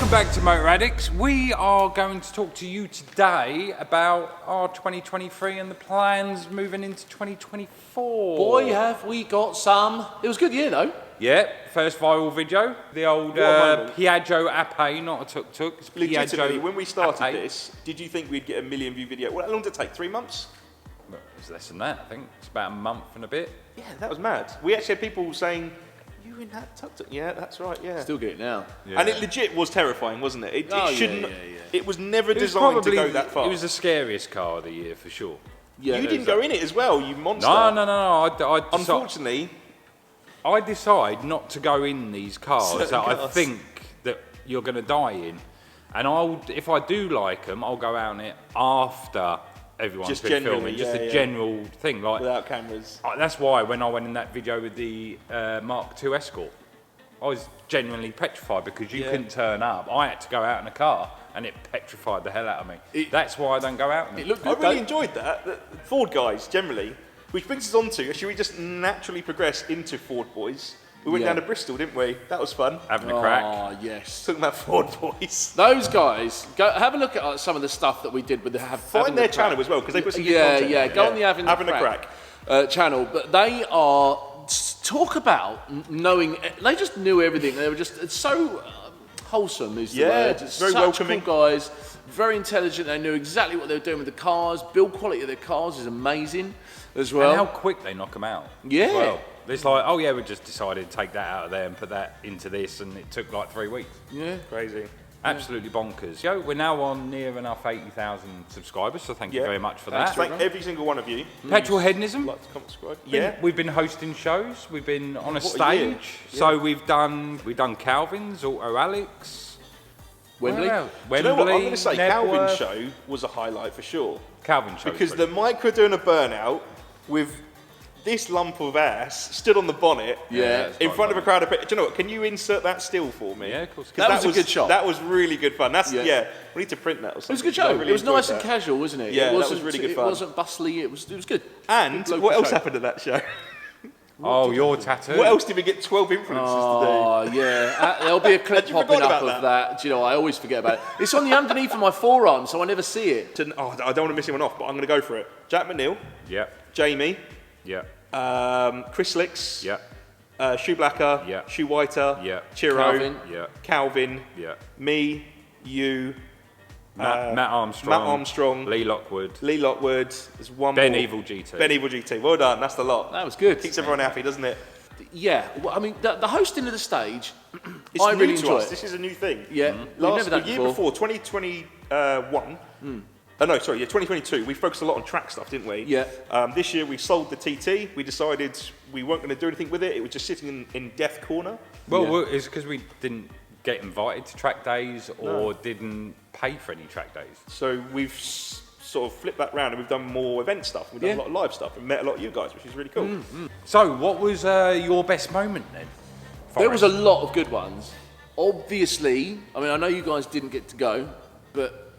Welcome back to Motor Addicts. We are going to talk to you today about our 2023 and the plans moving into 2024. Boy, have we got some. It was a good year, though. Yeah, first viral video. The old Piaggio Ape, not a tuk-tuk. It's Legitimately, when we started Ape. this, did you think we'd get a 1 million view video? Well, how long did it take? 3 months? Well, it's less than that, I think. It's about a month and a bit. Yeah, that was mad. We actually had people saying, you in that tuk-tuk? Yeah, that's right, yeah. Still get it now. Yeah. And it legit was terrifying, wasn't it? It shouldn't. yeah. It was never It was designed to probably- go that far. It was the scariest car of the year, for sure. Yeah, you didn't go in it as well, you monster. No. Unfortunately, I decide not to go in these cars Certain that I cars. think that you're going to die in. And if I do like them, I'll go out in it after everyone's Just been generally, filming. Just yeah, a yeah. general thing. Like without cameras. that's why when I went in that video with the Mark II Escort, I was genuinely petrified because you couldn't turn up. I had to go out in a car and it petrified the hell out of me. That's why I don't go out in it. It looked I good, really though. enjoyed that. The Ford guys, generally, which brings us on to, should we just naturally progress into Ford boys? We went Yeah. down to Bristol, didn't we? That was fun. Having a crack. Oh, yes. Talking about Ford boys. Those guys, go have a look at some of the stuff that we did with the Find their channel as well, because they put some good content. Yeah, go on the Having a the Crack. channel. But they are, talk about knowing, they just knew everything. They were just, it's so wholesome is the Yeah, word. It's very such welcoming. cool guys, very intelligent. They knew exactly what they were doing with the cars. Build quality of their cars is amazing as well. And how quick they knock them out. Yeah. As well. It's like, oh yeah, we just decided to take that out of there and put that into this, and it took like 3 weeks. Yeah. Crazy. Absolutely bonkers. Yo, we're now on near enough 80,000 subscribers, so thank you very much for that. Thank every single one of you. Petrol Hedonism. Like to comment, subscribe. Yeah, we've been hosting shows. We've been on a What a year. stage. So we've done Calvin's, Auto Alex, Wembley. Where else? Do you know what? I'm going to say Knebworth. Calvin's show was a highlight for sure. Calvin show. Because the Micra doing a burnout with this lump of ass stood on the bonnet Yeah. in front of a crowd of people. Do you know what? Can you insert that still for me? Yeah, of course. 'Cause That was a good shot. That was really good fun. That's Yeah. we need to print that or It something. was a good 'cause I show. really It was enjoyed nice and that. casual, wasn't it? Yeah, it that was wasn't, really good fun. It wasn't bustly. It was good. And Good what local else show. happened at that show? Oh, your tattoo. What else did we get 12 influencers Oh, yeah. There'll be a clip Had you popping forgotten up about of that. Do you know, I always forget about it. It's on the underneath of my forearm, so I never see it. to do? Oh, I don't want to miss anyone off, but I'm going to go for it. Jack McNeil, Yeah, Jamie, yeah, Chris Licks, yeah, Shoe Blacker, Yeah. Shoe Whiter, Yeah. Chiro, Calvin. yeah, Calvin, yeah. me, you, Matt Armstrong. Matt Armstrong, Lee Lockwood. Lee Lockwood. There's one Ben more. Evil GT. Ben Evil GT. Well done. That's the lot. That was good. Keeps everyone happy, doesn't it? Yeah. Well, I mean, the hosting of the stage, It's I new really to enjoy us. it. This is a new thing. Yeah. We've never done The it year before, 2021. No, sorry, 2022. We focused a lot on track stuff, didn't we? Yeah. This year we sold the TT. We decided we weren't going to do anything with it. It was just sitting in death corner. Well, Yeah. it's because we didn't get invited to track days or didn't pay for any track days. So we've sort of flipped that round and we've done more event stuff. We've done Yeah. a lot of live stuff and met a lot of you guys, which is really cool. So, what was your best moment then? there was a lot of good ones. Obviously, I mean, I know you guys didn't get to go, but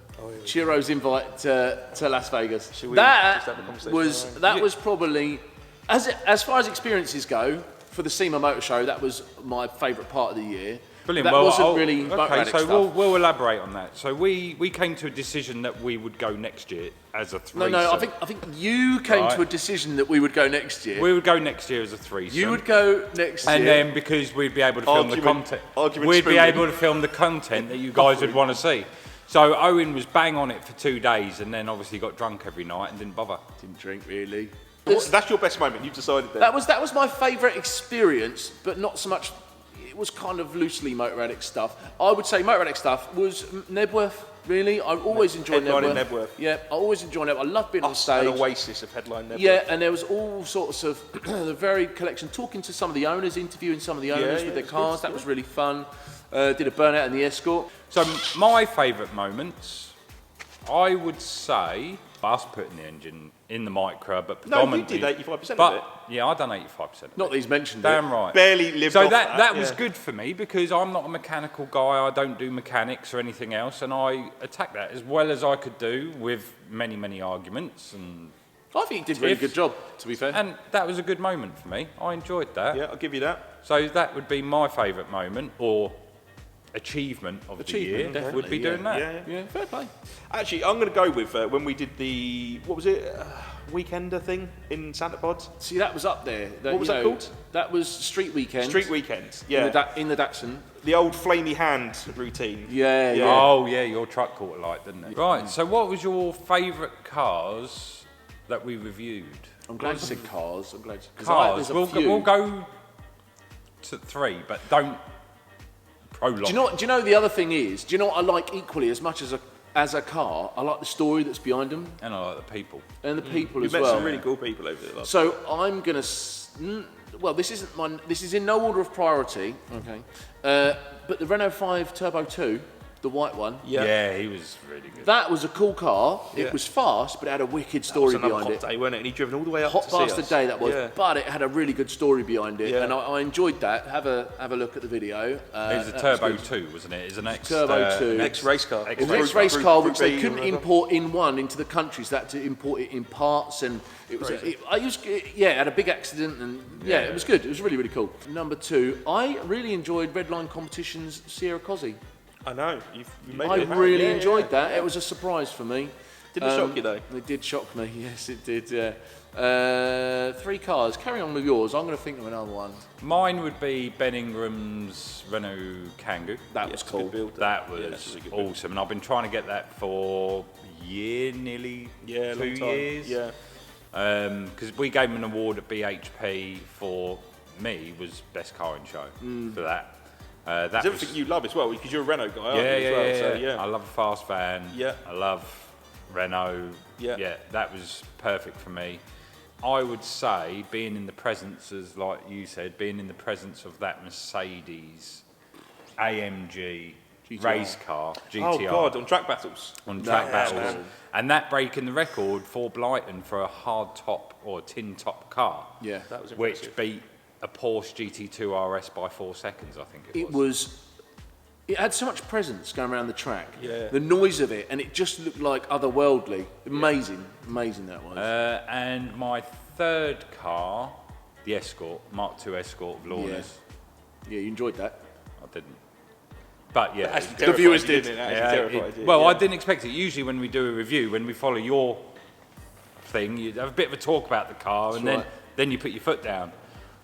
Chiro's invite to Las Vegas. Should we That just have a conversation was around was probably, as far as experiences go, for the SEMA Motor Show, that was my favourite part of the year. Brilliant. That well, wasn't really Motor okay. Addict So stuff. we'll elaborate on that. So we came to a decision that we would go next year as a threesome. No, I think you came Right. to a decision that we would go next year. we would go next year as a threesome. You would go next And year. then because we'd be able to film the content, Argument we'd be spooning. able to film the content that you guys would want to see. So Owen was bang on it for 2 days, and then obviously got drunk every night and didn't bother. Didn't drink really. That's your best moment. You've decided then. That was my favourite experience, but not so much. It was kind of loosely Motor Addict stuff. I would say Motor Addict stuff was Knebworth. Really, I always enjoyed Headlining Knebworth. Knebworth. Yeah, I always enjoyed Knebworth. I love being on stage. An oasis of headline Knebworth. Yeah, and there was all sorts of the varied collection. Talking to some of the owners, interviewing some of the owners with their it's cars. good, That was really fun. Did a burnout in the Escort. So my favourite moments, I would say, us putting the engine in the Micra, but No, you predominantly. did 85% but, of it. Yeah, I done 85%. Of Not it. that he's mentioned Damn it. right. Barely lived So off that was yeah. good for me because I'm not a mechanical guy. I don't do mechanics or anything else, and I attacked that as well as I could do with many arguments, and I think he did a really good job, to be fair. and that was a good moment for me. I enjoyed that. Yeah, I'll give you that. So that would be my favourite moment, or achievement of the year definitely, would be doing that. Yeah, fair play. Actually, I'm going to go with when we did the, what was it, Weekender thing in Santa Pod? See, that was up there. What was that called? That was Street Weekend. Street Weekends, yeah. In the Datsun. The old flamey hand routine. Yeah. Oh, yeah, your truck caught a light, didn't it? Right, so what was your favourite cars that we reviewed? I'm glad you said cars. I'm glad. Cars. We'll go to 3, but don't prolong. Do you know the other thing is? Do you know what I like equally as much as a car? I like the story that's behind them. And I like the people. And the people You've as met well. some really cool people over there. So I'm gonna. Well, this isn't mine. This is in no order of priority. Okay. But the Renault 5 Turbo 2, the white one. Yeah, he was really good. That was a cool car. It was fast, but it had a wicked story behind hot it. day, wasn't it? And he'd driven all the way up Hot to see us. bastard day that was, Yeah. but it had a really good story behind it, Yeah. and I enjoyed that. Have a look at the video. It was a that Turbo good. 2, wasn't it? It's an ex Turbo 2. Next race car. It was an ex-race car which they couldn't import. import in one into the countries. They had to import it in parts, and it was. It had a big accident, and it was good. It was really cool. Number 2, I really enjoyed Redline Competition's Sierra Cozzy. I know. You've made I it happen. really Yeah, enjoyed that. It was a surprise for me. Didn't it shock you though? It did shock me. Yes, it did. Yeah. 3 cars. Carry on with yours. I'm going to think of another one. Mine would be Ben Ingram's Renault Kangoo. That was cool. Good build. That Yeah, was that's a really good build. awesome, and I've been trying to get that for a year, nearly 2 long time. years. Yeah. Because we gave him an award at BHP for me was best car in show for that. That It's was, everything you love as well, because you're a Renault guy, aren't you, as well? So, I love a fast van. Yeah. I love Renault. Yeah. That was perfect for me. I would say being in the presence, as like you said, being in the presence of that Mercedes AMG GTR. race car, GTR. Oh God, on track battles. On track battles. man. And that breaking the record for Blyton for a hard top or tin top car. Yeah. That was Which impressive. beat a Porsche GT2 RS by 4 seconds, I think It was. It had so much presence going around the track. Yeah. The noise of it, and it just looked like otherworldly. Amazing that was. And my third car, the Escort, Mark II Escort of Lorna's. Yeah, you enjoyed that. I didn't. But yeah. The viewers did. I didn't expect it. Usually when we do a review, when we follow your thing, you have a bit of a talk about the car, and right. then you put your foot down.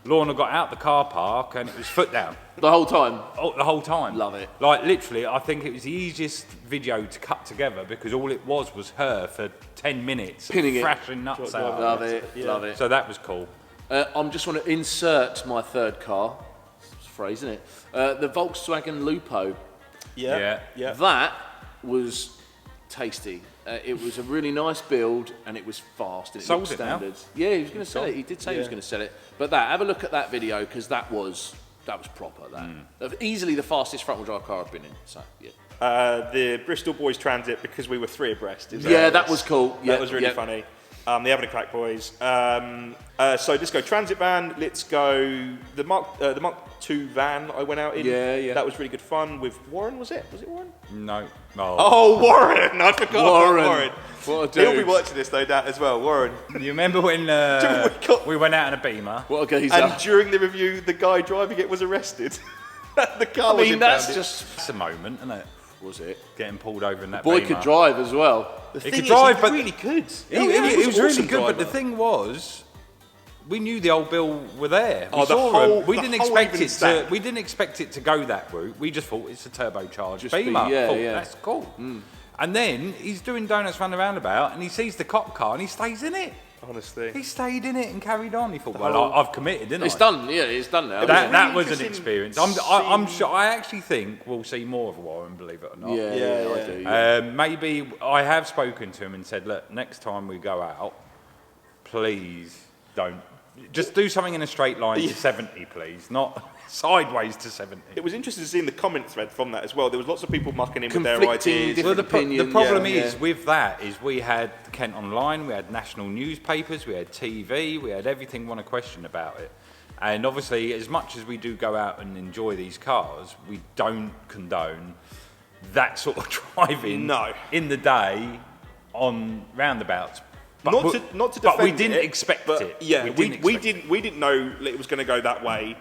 Lorna got out the car park and it was foot down. The whole time. Oh, the whole time. Love it. Like literally, I think it was the easiest video to cut together because all it was her for 10 minutes Pinning it. thrashing nuts out. Love it. Love it. So that was cool. I'm just want to insert my third car. It's a phrase, isn't it? The Volkswagen Lupo. Yeah. That was tasty. It was a really nice build, and it was fast. And it Sold looked it now? standard. Yeah, he was going to sell it. He did say he was going to sell it. But have a look at that video because that was proper. That easily the fastest front-wheel drive car I've been in. So yeah. The Bristol Boys Transit, because we were 3 abreast. That was cool. That was really funny. The Having a Crack Boys. So let's go Transit van. Let's go the Mark II van I went out in. Yeah. That was really good fun with Warren. Was it Warren? No. Oh, Warren! I forgot about Warren. What a dude. He'll be watching this, no doubt, as well. Warren. You remember when we went out in a Beamer? What a geezer. And during the review, the guy driving it was arrested. The car was that's impounded. just... It's a moment, isn't it? Was it? Getting pulled over in that Boy Beamer. could drive as well. The He thing could is, drive, he but really could. He was really awesome good, but the driver. thing was, we knew the old Bill were there. We Oh, the saw whole- him. We the didn't whole expect even it to. stack. We didn't expect it to go that route. We just thought it's a turbocharged Just be- Beamer. yeah, Thought, yeah. That's cool. And then he's doing donuts round the roundabout, and he sees the cop car, and he stays in it. Honestly. He stayed in it and carried on. He thought, well, I've committed, didn't It's I? done. Yeah, it's done now. That was an interesting experience. to I'm see- sure. I actually think we'll see more of Warren, believe it or not. Yeah, I do. Yeah. Maybe I have spoken to him and said, look, next time we go out, please don't. Just do something in a straight line to 70, please. Not sideways to 70. It was interesting to see in the comment thread from that as well. There was lots of people mucking in with their Conflicting ideas. different The opinions. problem yeah, is with that is we had Kent Online, we had national newspapers, we had TV, we had everything want to question about it. And obviously, as much as we do go out and enjoy these cars, we don't condone that sort of driving in the day on roundabouts. Not to defend but we didn't it, expect but it. Yeah, we didn't. didn't know it was going to go that way.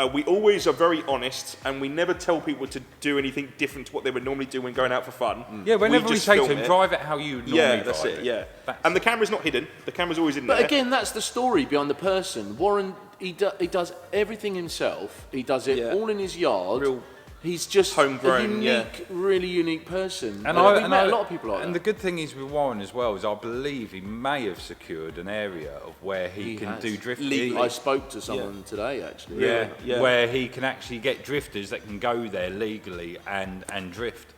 We always are very honest, and we never tell people to do anything different to what they would normally do when going out for fun. Yeah, whenever we just say to film him, it. drive it how you normally drive That's it. Yeah, That's and the camera's not hidden. The camera's always in But there. again, that's the story behind the person. Warren, he does everything himself. He does it all in his yard. Real He's just homegrown, a unique, really unique person. And we've met a lot of people like And that. the good thing is with Warren as well is I believe he may have secured an area of where he can has. do drift. I spoke to someone today, actually. Yeah, where he can actually get drifters that can go there legally and drift.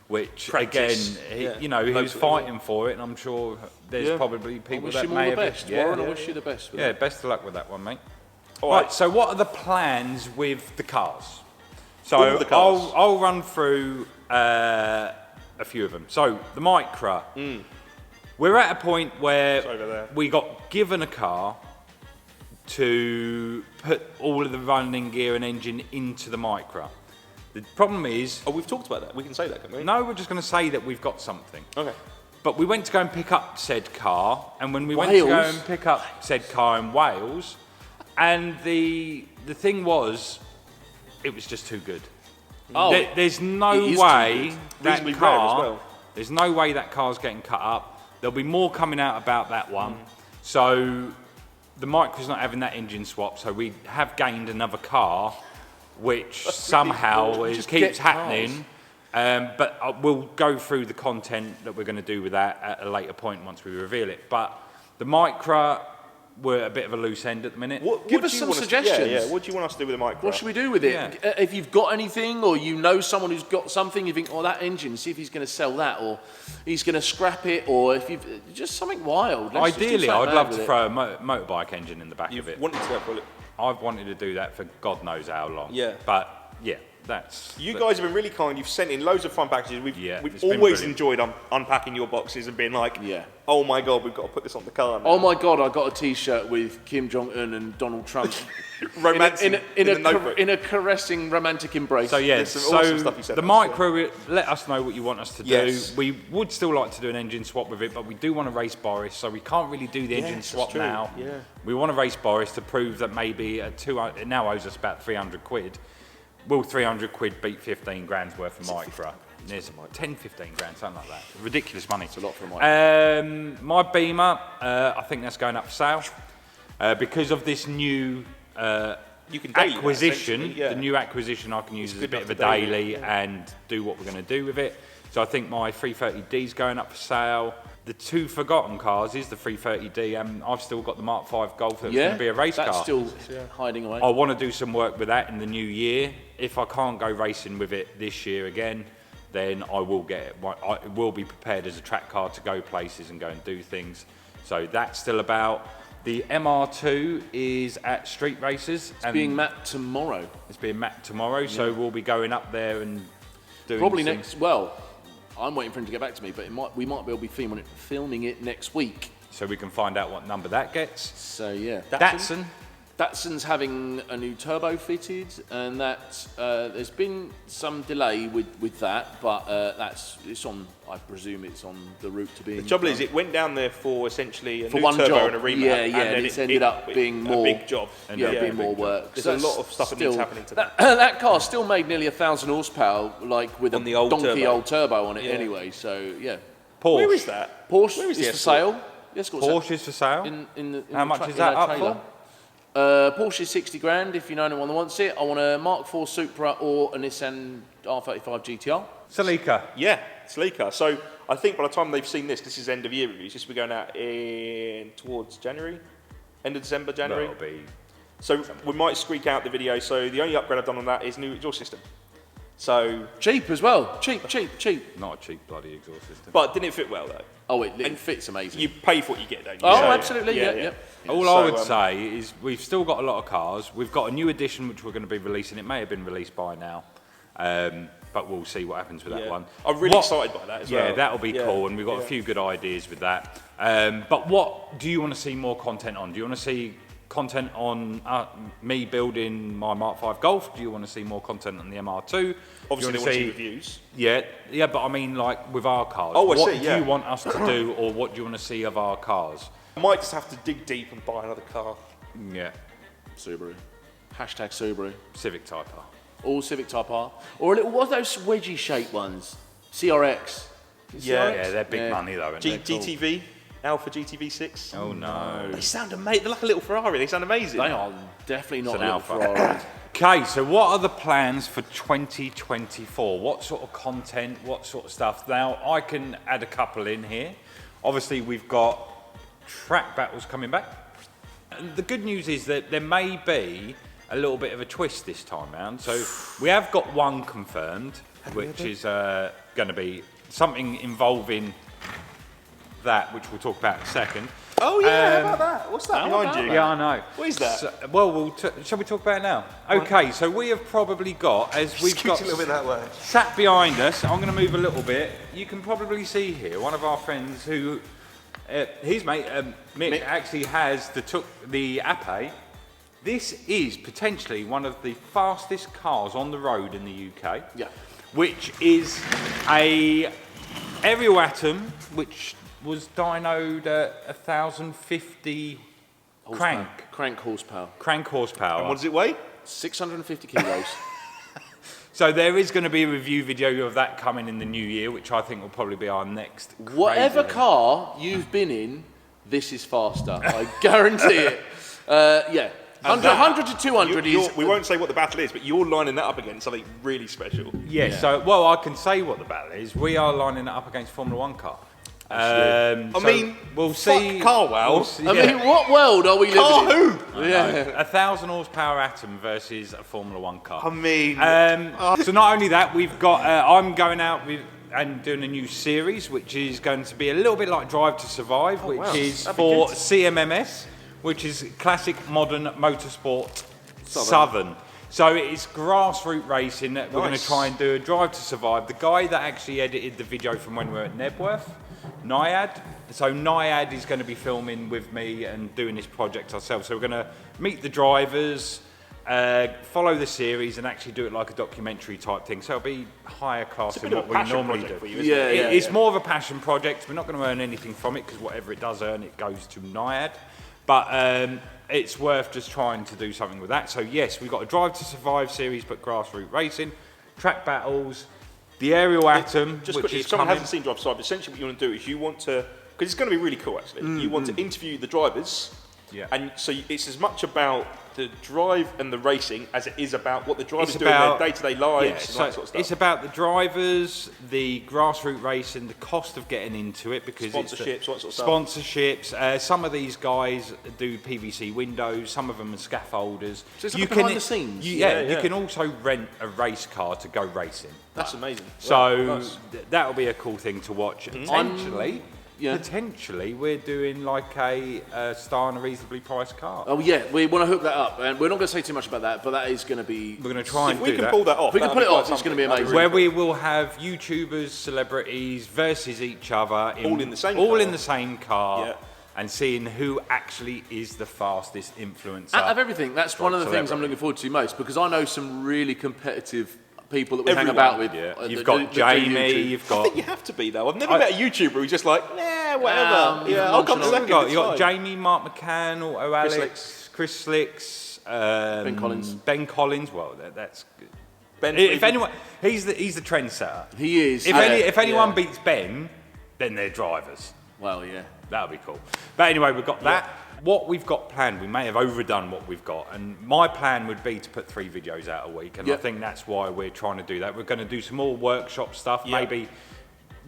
Which Practice. again, he was fighting for it, and I'm sure there's probably I people wish that him may all the have best, been, Warren. I wish you the best. With yeah, that. best of luck with that one, mate. All Right, right. so what are the plans with the cars? So All the cars. I'll run through a few of them. So the Micra, we're at a point where It's over there. we got given a car to put all of the running gear and engine into the Micra. The problem is, Oh, we've talked about that. We can say that, can we? no, we're just going to say that we've got something. Okay. But we went to go and pick up said car, and when we went to go Wales? and pick up said car in Wales, and the thing was, it was just too good. Oh, There's no it is too way good. that Reasonably car. rare as well. There's no way that car's getting cut up. There'll be more coming out about that one. So the Micra's not having that engine swap. So we have gained another car, which somehow Just keeps get happening. But we'll go through the content that we're going to do with that at a later point once we reveal it. But the Micra, we're a bit of a loose end at the minute. Give us do you some want suggestions. Yeah. What do you want us to do with the Micra? What should we do with it? Yeah. If you've got anything, or you know someone who's got something, you think, oh, that engine, see if he's going to sell that, or he's going to scrap it, or if you've just something wild. Let's just do Ideally, something I'd love with to it. throw a motorbike engine in the back You've of it. wanted to go for it. I've wanted to do that for God knows how long. Yeah. But yeah, that's. You guys have been really kind. You've sent in loads of fun packages. We've it's been always brilliant. enjoyed unpacking your boxes and being like, Yeah. oh my God, we've got to put this on the car now. Oh my God, I got a T-shirt with Kim Jong-un and Donald Trump Romancing in the notebook. a caressing romantic embrace. So yeah, There's some awesome so stuff you said the about Micra, let us know what you want us to Yes. do. We would still like to do an engine swap with it, but we do want to race Boris, so we can't really do the engine Yes, swap that's true. now. Yeah. We want to race Boris to prove that maybe it now owes us about 300 quid. Will 300 quid beat 15 grand's worth of Micra? There's 10, 15 grand, something like that. Ridiculous money. It's a lot for a Micra. My Beamer, I think that's going up for sale because of this new You can daily that, acquisition. essentially, yeah. The new acquisition I can use It's as a good bit of a enough for daily, daily and do what we're going to do with it. So I think my 330D's going up for sale. The two forgotten cars is the 330D, and I've still got the Mark V Golf that's going to be a race that's car. still hiding away. I want to do some work with that in the new year. If I can't go racing with it this year again, then I will get it. It will be prepared as a track car to go places and go and do things. So that's still about. The MR2 is at street races. It's being mapped tomorrow. It's being mapped tomorrow, so we'll be going up there and doing Probably things. next. Well, I'm waiting for him to get back to me, but we might be able to be filming it next week. So we can find out what number that gets. So yeah, Datsun. Datsun's having a new turbo fitted, and that there's been some delay with that, but it's on. I presume it's on the route to being. The trouble done. is, it went down there for essentially a For new one turbo job. and a remap. Yeah, and and then it's ended up being more- a big job. being more big work. There's So a that's lot of stuff that needs happening to that. That car still made nearly 1,000 horsepower, like with On a the old donkey turbo. old turbo on it. Yeah. Anyway, so yeah, Porsche. Where is that? Porsche Where is the is for Escort? sale. The Escort's Porsche is for sale. in How the much tra- is in that a up trailer. for? Porsche is 60 grand if you know anyone that wants it. I want a Mark IV Supra or a Nissan R35 GTR. Celica. Yeah, Sleeker. So I think by the time they've seen this is end of year reviews. This will be going out towards January, end of December, January. That'll be. So we might squeak out the video. So the only upgrade I've done on that is new exhaust system. So, Cheap as well. Cheap. Not a cheap bloody exhaust system. but didn't it fit well though? Oh, it fits amazing. You pay for what you get, don't you? Oh, So, absolutely. Yeah. All So, I would say is we've still got a lot of cars. We've got a new edition which we're going to be releasing. It may have been released by now, but we'll see what happens with that one. I'm really excited by that as well. Yeah, that'll be Yeah, cool, and we've got a yeah. few good ideas with that. But what do you want to see more content on? Do you want to see content on me building my Mark V Golf? Do you want to see more content on the MR2? Obviously, do they you want to want see reviews. Yeah, but I mean, like with our cars. Oh, I what see, do yeah. you want us to do, or what do you want to see of our cars? I might just have to dig deep and buy another car. Yeah. Subaru. Hashtag Subaru. Civic Type R. All Civic Type R. Or a little, what are those wedgie shaped ones? CRX. Yeah, they're big money though. GTV, Alpha GTV6. Oh no. They sound amazing. They're like a little Ferrari. They sound amazing. They are definitely not an a little Alpha. Ferrari. Okay, so what are the plans for 2024? What sort of content, what sort of stuff? Now, I can add a couple in here. Obviously, we've got track battles coming back. And the good news is that there may be a little bit of a twist this time round. So we have got one confirmed, which is going to be something involving that, which we'll talk about in a second. Oh yeah, how about that? What's that behind you? Yeah, I know. What is that? So, well, shall we talk about it now? Okay, so we have probably got, as we've got a little bit that way. sat behind us, I'm going to move a little bit. You can probably see here one of our friends who, his mate Mick actually has took the Ape. This is potentially one of the fastest cars on the road in the UK. Yeah. Which is a aerial atom, which was dynoed at 1,050 crank horsepower. Crank horsepower. And what does it weigh? 650 kilos. So there is going to be a review video of that coming in the new year, which I think will probably be our next. Whatever car you've been in, this is faster. I guarantee it. Yeah. 100 to 200 is... We won't say what the battle is, but you're lining that up against something really special. Yeah, so, well, I can say what the battle is. We are lining it up against Formula 1 car. We'll see. Carwell. We'll see, I mean, what world are we living in? Who? Yeah. 1,000 horsepower atom versus a Formula 1 car. I mean... So not only that, we've got... I'm going out and doing a new series, which is going to be a little bit like Drive to Survive, which is for CMMS, which is Classic Modern Motorsport Southern. So it's grassroots racing. We're going to try and do a Drive to Survive. The guy that actually edited the video from when we were at Knebworth, Nyad. So Nyad is going to be filming with me and doing this project ourselves. So we're going to meet the drivers, follow the series, and actually do it like a documentary type thing. So it'll be higher class than what we normally do. It's more of a passion project. We're not going to earn anything from it because whatever it does earn, it goes to Nyad. But it's worth just trying to do something with that. So yes, we've got a Drive to Survive series, but grassroots racing, track battles, the aerial atom, Just which quickly, is if someone coming. hasn't seen Drive to Survive, essentially what you want to do is you want to, because it's going to be really cool actually, you want to interview the drivers, and so it's as much about the drive and the racing as it is about what the drivers do in their day-to-day lives and that sort of stuff. It's about the drivers, the grassroots racing, the cost of getting into it, because Sponsorships, what sort of stuff? Sponsorships. Some of these guys do PVC windows, some of them are scaffolders. So it's like behind the scenes. You can also rent a race car to go racing. That's amazing. So that'll be a cool thing to watch. Potentially, we're doing like a star on a reasonably priced car. Oh yeah, we want to hook that up, and we're not going to say too much about that, but that is going to be... We're going to try and do that. If we can pull that off, we can pull it off, it's going to be amazing. Where we will have YouTubers, celebrities versus each other. All in the same car. And seeing who actually is the fastest influencer. Out of everything, that's one of the things I'm looking forward to most, because I know some really competitive people that we hang about with. You've got Jamie, you've got... I think you have to be though. I've never met a YouTuber who's just like, nah, whatever. I'll come second. You've got Jamie, Mark McCann, Auto Alex, Chris Slicks, Ben Collins. Well, that's good. Ben, if anyone, he's the trendsetter. He is. If anyone beats Ben, then they're drivers. Well, yeah. That'll be cool. But anyway, we've got that. What we've got planned, we may have overdone what we've got, and my plan would be to put 3 videos out a week, and I think that's why we're trying to do that. We're going to do some more workshop stuff, maybe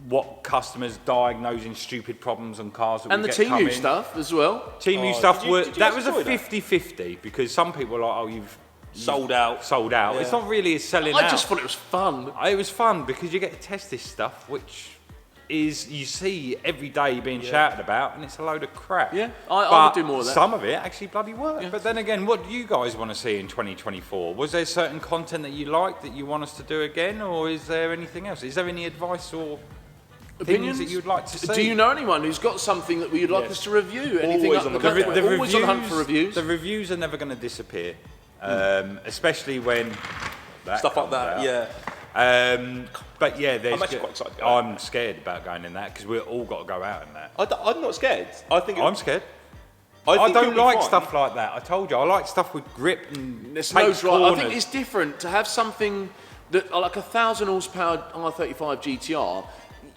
what customers diagnosing stupid problems on cars that and we the get TMU stuff as well. TMU stuff, did you that was a enjoy that? 50-50, because some people are like, oh, you've sold out. Yeah. It's not really selling out. I just thought it was fun. It was fun because you get to test this stuff, which is you see every day being shouted about, and it's a load of crap. Yeah, I would do more of that. Some of it actually bloody work. But then again, what do you guys want to see in 2024? Was there certain content that you liked that you want us to do again, or is there anything else? Is there any advice or opinions that you'd like to see? Do you know anyone who's got something that you'd like us to review? Anything Always up on the the country? lookout. Always on the hunt for reviews. The reviews are never going to disappear, especially when Stuff like that, yeah. But yeah, I'm actually quite excited. I'm scared about going in that because we've all got to go out in that. I'm not scared. I think I'm scared. I don't like stuff like that. I told you, I like stuff with grip and there's no takes drive. corners. I think it's different to have something that, like a 1,000 horsepower R35 GTR.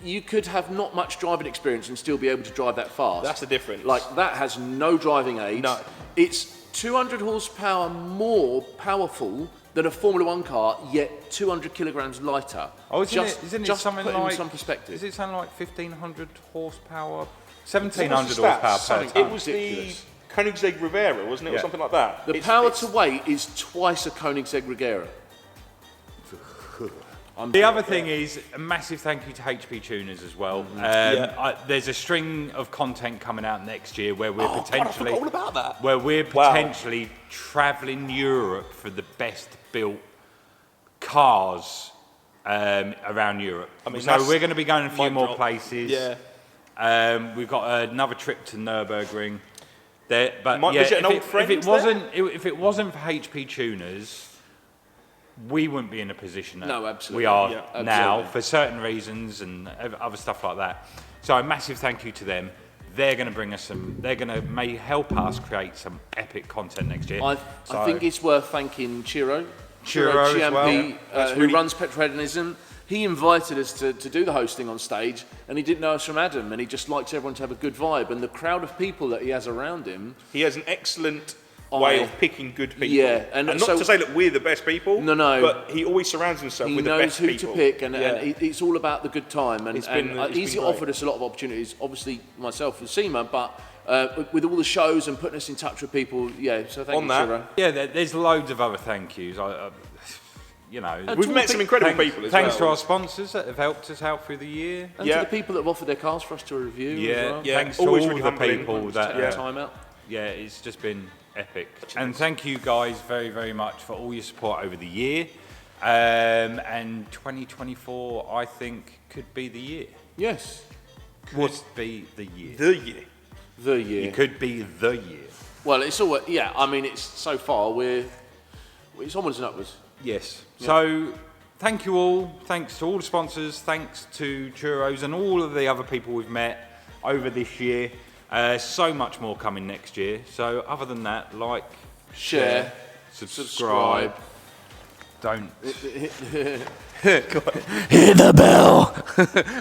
You could have not much driving experience and still be able to drive that fast. That's the difference. Like, that has no driving aids. No. It's 200 horsepower more powerful than a Formula One car, yet 200 kilograms lighter. Oh, isn't it something put like? in some perspective. Is it something like 1,500 horsepower, 1,700 horsepower per ton? It was the Koenigsegg Rivera, wasn't it, or something like that? The power to weight is twice a Koenigsegg Regera. The other thing is a massive thank you to HP Tuners as well. There's a string of content coming out next year where we're potentially all about that. where we're potentially travelling Europe for the best built cars around Europe. I mean, so we're going to be going a few more places. Yeah. We've got another trip to Nürburgring. But Might visit an old friend if it wasn't for HP Tuners, we wouldn't be in a position that we are now for certain reasons and other stuff like that. So a massive thank you to them. They're going to bring us may help us create some epic content next year. I think it's worth thanking Chiro GMP, who runs Petrohedonism. He invited us to do the hosting on stage, and he didn't know us from Adam, and he just likes everyone to have a good vibe. And the crowd of people that he has around him, he has an excellent way of picking good people. Yeah, and not to say that we're the best people. No. But he always surrounds himself with the best people. He knows who to pick, and it's all about the good time. And he's offered us a lot of opportunities. Obviously, myself with SEMA, but with all the shows and putting us in touch with people. Yeah, so thank you, Chiro. Yeah, there's loads of other thank yous. We've met some incredible people as well. Thanks to our sponsors that have helped us out through the year. And to the people that have offered their cars for us to review as well. Thanks to all the people that take time out. Yeah, it's just been epic. And thank you guys very, very much for all your support over the year. And 2024, I think, could be the year. Yes. Could be the year. The year. It could be the year. Well, it's all, I mean, it's so far, it's onwards and upwards. Yes. Yeah. So, thank you all. Thanks to all the sponsors. Thanks to Churros and all of the other people we've met over this year. So much more coming next year. So, other than that, like, share, subscribe. Don't hit the bell.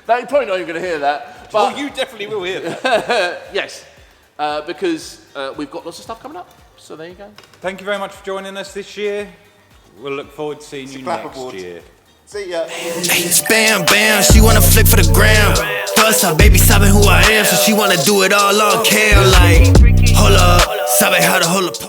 No, you're probably not even going to hear that. But you definitely will hear that. Yes, because we've got lots of stuff coming up. So there you go. Thank you very much for joining us this year. We'll look forward to seeing you next year. See ya. Bam, bam, she wanna flick for the gram. First her baby sabe who I am, so she wanna do it all on cam. Like, hold up, sabe how to hold up.